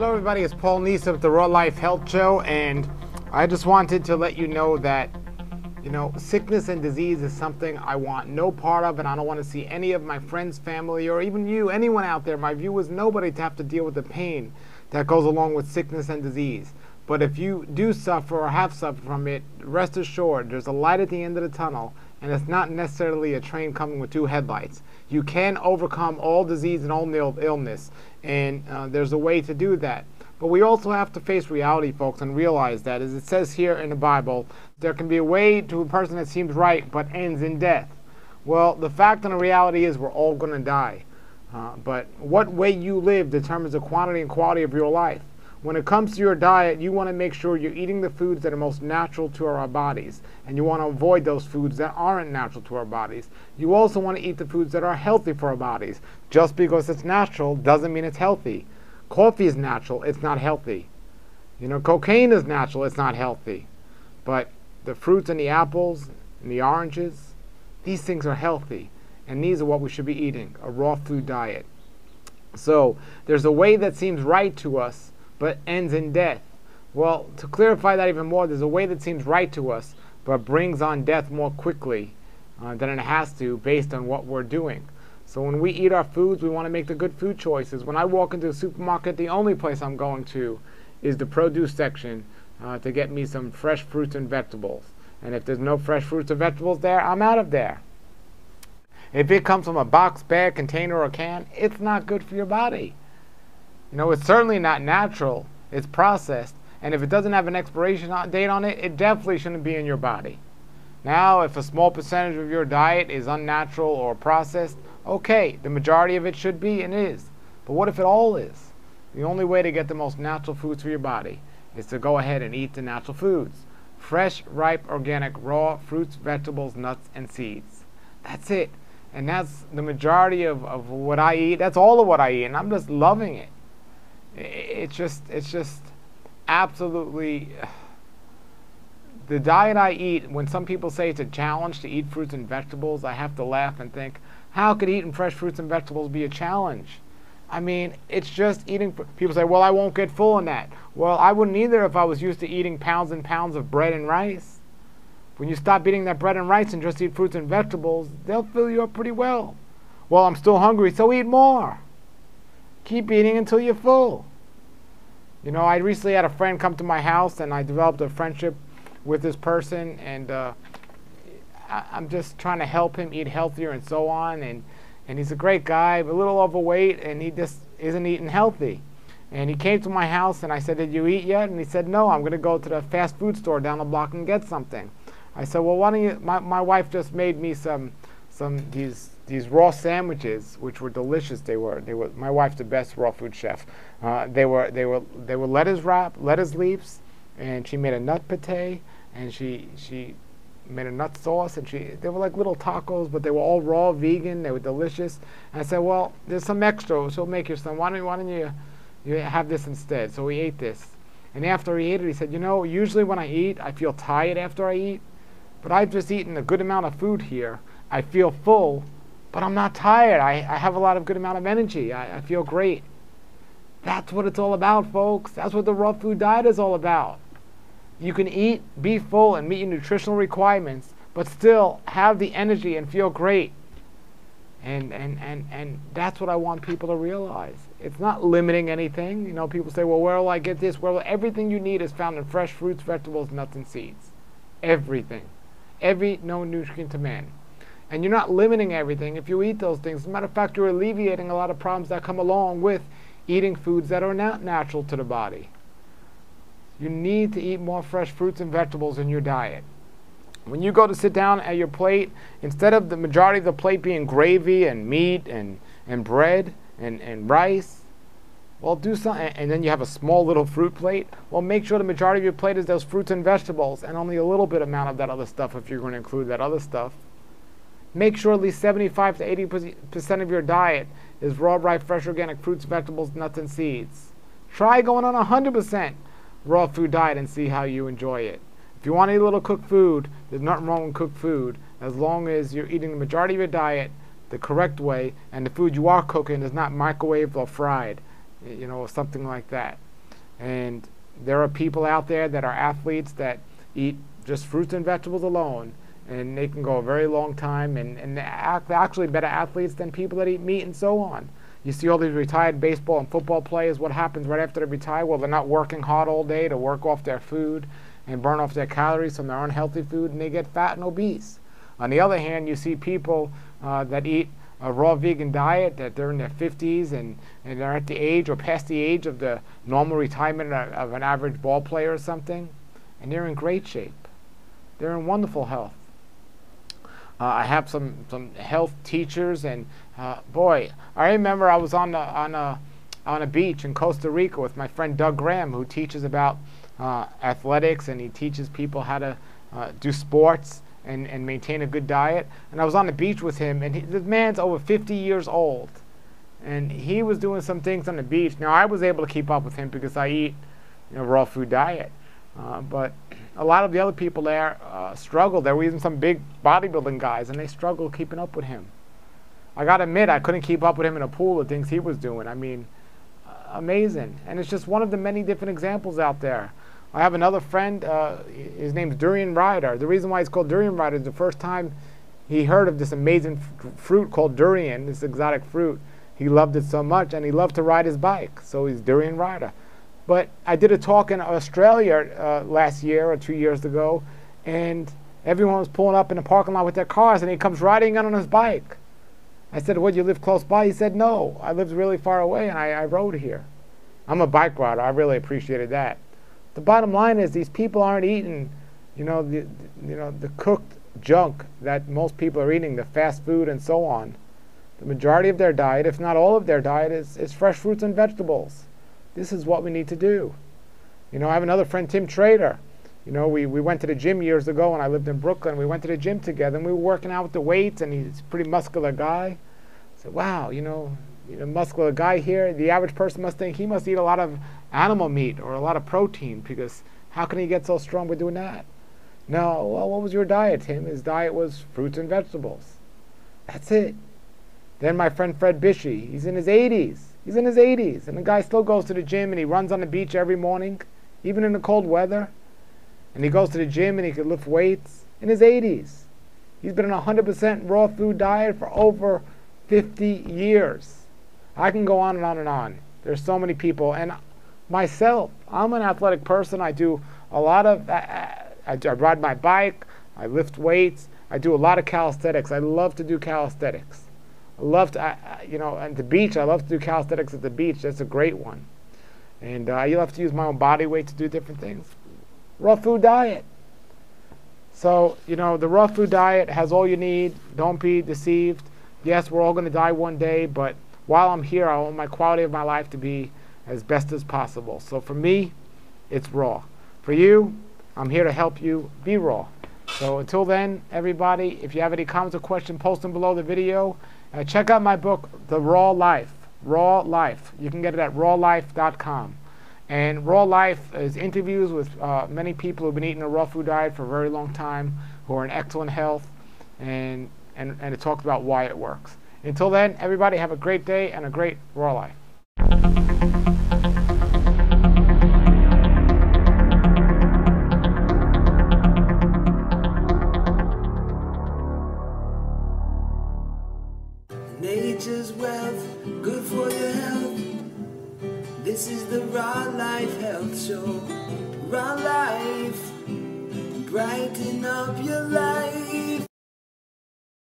Hello everybody, it's Paul Neese of the Raw Life Health Show, and I just wanted to let you know that, sickness and disease is something I want no part of, and I don't want to see any of my friends, family, or even you, anyone out there, my viewers, nobody to have to deal with the pain that goes along with sickness and disease. But if you do suffer or have suffered from it, rest assured there's a light at the end of the tunnel, and it's not necessarily a train coming with two headlights. You can overcome all disease and all illness, and there's a way to do that. But we also have to face reality, folks, and realize that, as it says here in the Bible, there can be a way to a person that seems right but ends in death. Well, the fact and the reality is we're all going to die. But what way you live determines the quantity and quality of your life. When it comes to your diet, you want to make sure you're eating the foods that are most natural to our bodies, and you want to avoid those foods that aren't natural to our bodies. You also want to eat the foods that are healthy for our bodies. Just because it's natural doesn't mean it's healthy. Coffee is natural, it's not healthy. Cocaine is natural, it's not healthy. But the fruits and the apples and the oranges, these things are healthy, and these are what we should be eating, a raw food diet. So there's a way that seems right to us but ends in death. Well, to clarify that even more, there's a way that seems right to us but brings on death more quickly than it has to based on what we're doing. So when we eat our foods, we want to make the good food choices. When I walk into a supermarket, the only place I'm going to is the produce section to get me some fresh fruits and vegetables. And if there's no fresh fruits or vegetables there, I'm out of there. If it comes from a box, bag, container, or can, it's not good for your body. It's certainly not natural. It's processed. And if it doesn't have an expiration date on it, it definitely shouldn't be in your body. Now, if a small percentage of your diet is unnatural or processed, okay, the majority of it should be and is. But what if it all is? The only way to get the most natural foods for your body is to go ahead and eat the natural foods. Fresh, ripe, organic, raw fruits, vegetables, nuts, and seeds. That's it. And that's the majority of what I eat. That's all of what I eat, and I'm just loving it. It's just absolutely the diet I eat. When some people say it's a challenge to eat fruits and vegetables, I have to laugh and think, how could eating fresh fruits and vegetables be a challenge? I mean, it's just eating. People say, well, I won't get full on that. Well, I wouldn't either if I was used to eating pounds and pounds of bread and rice. When you stop eating that bread and rice and just eat fruits and vegetables, they'll fill you up pretty well. Well, I'm still hungry, so eat more. Keep eating until you're full. I recently had a friend come to my house, and I developed a friendship with this person, and I'm just trying to help him eat healthier and so on. And he's a great guy, a little overweight, and he just isn't eating healthy. And he came to my house, and I said, did you eat yet? And he said, no, I'm going to go to the fast food store down the block and get something. I said, well, why don't you? My wife just made me these raw sandwiches, which were delicious. They were. My wife's the best raw food chef. They were lettuce leaves, and she made a nut pate, and she made a nut sauce, and they were like little tacos, but they were all raw, vegan. They were delicious. And I said, well, there's some extra, so make your son. Why don't you have this instead? So we ate this, and after he ate it, he said, usually when I eat, I feel tired after I eat, but I've just eaten a good amount of food here. I feel full, but I'm not tired. I have a lot of good amount of energy. I feel great. That's what it's all about, folks. That's what the raw food diet is all about. You can eat, be full, and meet your nutritional requirements, but still have the energy and feel great. And that's what I want people to realize. It's not limiting anything. People say, well, where will I get this? Well, everything you need is found in fresh fruits, vegetables, nuts, and seeds. Everything. Every known nutrient to man. And you're not limiting everything if you eat those things. As a matter of fact, you're alleviating a lot of problems that come along with eating foods that are not natural to the body. You need to eat more fresh fruits and vegetables in your diet. When you go to sit down at your plate, instead of the majority of the plate being gravy and meat and bread and rice, well, do something. And then you have a small little fruit plate. Well, make sure the majority of your plate is those fruits and vegetables, and only a little bit amount of that other stuff if you're going to include that other stuff. Make sure at least 75 to 80% of your diet is raw, ripe, fresh, organic fruits, vegetables, nuts, and seeds. Try going on 100% raw food diet and see how you enjoy it. If you want to eat a little cooked food, there's nothing wrong with cooked food as long as you're eating the majority of your diet the correct way and the food you are cooking is not microwaved or fried, or something like that. And there are people out there that are athletes that eat just fruits and vegetables alone, and they can go a very long time, and they're actually better athletes than people that eat meat and so on. You see all these retired baseball and football players, what happens right after they retire? Well, they're not working hard all day to work off their food and burn off their calories from their unhealthy food, and they get fat and obese. On the other hand, you see people that eat a raw vegan diet, that they're in their 50s and they're at the age or past the age of the normal retirement of an average ball player or something, and they're in great shape. They're in wonderful health. I have some health teachers, and boy, I remember I was on a beach in Costa Rica with my friend Doug Graham, who teaches about athletics, and he teaches people how to do sports and maintain a good diet. And I was on the beach with him, and the man's over 50 years old, and he was doing some things on the beach. Now I was able to keep up with him because I eat raw food diet, but a lot of the other people there struggled. There were even some big bodybuilding guys, and they struggled keeping up with him. I got to admit, I couldn't keep up with him in a pool, the things he was doing. I mean, amazing. And it's just one of the many different examples out there. I have another friend, his name's Durian Rider. The reason why he's called Durian Rider is the first time he heard of this amazing fruit called durian, this exotic fruit. He loved it so much, and he loved to ride his bike, so he's Durian Rider. But I did a talk in Australia last year or 2 years ago, and everyone was pulling up in the parking lot with their cars, and he comes riding in on his bike. I said, "What, you live close by?" He said, "No, I live really far away, and I rode here." I'm a bike rider. I really appreciated that. The bottom line is these people aren't eating, the cooked junk that most people are eating, the fast food and so on. The majority of their diet, if not all of their diet, is fresh fruits and vegetables. This is what we need to do. I have another friend, Tim Trader. We went to the gym years ago when I lived in Brooklyn. We went to the gym together, and we were working out with the weights, and he's a pretty muscular guy. I said, wow, muscular guy here. The average person must think he must eat a lot of animal meat or a lot of protein, because how can he get so strong by doing that? No, well, what was your diet, Tim? His diet was fruits and vegetables. That's it. Then my friend Fred Bishy, he's in his 80s. He's in his 80s, and the guy still goes to the gym, and he runs on the beach every morning, even in the cold weather. And he goes to the gym, and he can lift weights in his 80s. He's been on a 100% raw food diet for over 50 years. I can go on and on and on. There's so many people. And myself, I'm an athletic person. I do a lot of, I ride my bike, I lift weights, I do a lot of calisthenics. I love to do calisthenics. I love to, at the beach, I love to do calisthenics at the beach. That's a great one. And I love to use my own body weight to do different things. Raw food diet. So, the raw food diet has all you need. Don't be deceived. Yes, we're all going to die one day, but while I'm here, I want my quality of my life to be as best as possible. So for me, it's raw. For you, I'm here to help you be raw. So until then, everybody, if you have any comments or questions, post them below the video. Check out my book, The Raw Life. Raw Life. You can get it at rawlife.com. And Raw Life is interviews with many people who've been eating a raw food diet for a very long time, who are in excellent health, and it talks about why it works. Until then, everybody have a great day and a great raw life. Nature's wealth, good for your health. This is the Raw Life Health Show. Raw Life, brighten up your life.